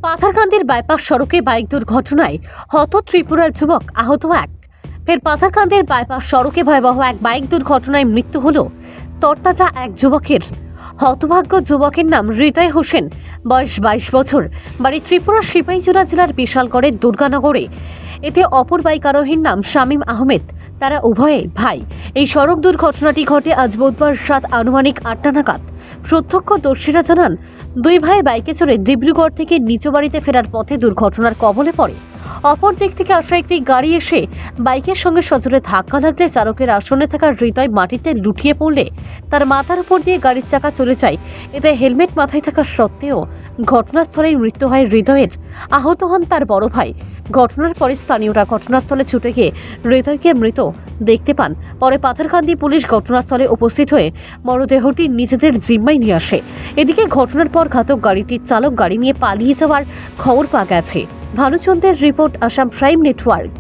পাথারকান্দির bypass সড়কে bike দুর্ঘটনায় হত ত্রিপুরার যুবক, আহত এক। ফের পাথারকান্দির বাইপাস সড়কে ভয়াবহ এক বাইক দুর্ঘটনায় মৃত্যু হল তরতাজা এক যুবকের। হতভাগ্য যুবকের নাম হৃদয় হোসেন, বয়স 22 বছর, বাড়ি ত্রিপুরার সিপাহীজলা জেলার বিশালগড়ের দুর্গানগরে। এতে অপর বাইক আরোহীর নাম শামীম আহমেদ। তারা উভয়ে ভাই। এই সড়ক দুর্ঘটনাটি ঘটে আজ বুধবার রাত আনুমানিক 8টা নাগাদ। প্রত্যক্ষদর্শীরা জানান, দুই ভাই বাইকে চড়ে ডিব্রুগড় থেকে নিচু বাড়িতে ফেরার পথে দুর্ঘটনার কবলে পড়ে। অপর দিক থেকে আসা একটি গাড়ি এসে বাইকের সঙ্গে সজোরে ধাক্কা লাগলে চালকের আসনে থাকা হৃদয় মাটিতে লুটিয়ে পড়লে তার মাথার উপর দিয়ে গাড়ির চাকা চলে যায়। এতে হেলমেট মাথায় থাকা সত্ত্বেও ঘটনাস্থলেই মৃত্যু হয় হৃদয়ের। আহত হন তার বড় ভাই। ঘটনার পরে স্থানীয়রা ঘটনাস্থলে ছুটে গিয়ে হৃদয়কে মৃত দেখতে পান। পরে পাথারকান্দি পুলিশ ঘটনাস্থলে উপস্থিত হয়ে মরদেহটি নিজেদের জিম্মায় নিয়ে আসে। এদিকে ঘটনার পর ঘাতক গাড়িটির চালক গাড়ি নিয়ে পালিয়ে যাওয়ার খবর পাওয়া গেছে। ভানুচন্দ্রের রিপোর্ট, আসাম প্রাইম নেটওয়ার্ক।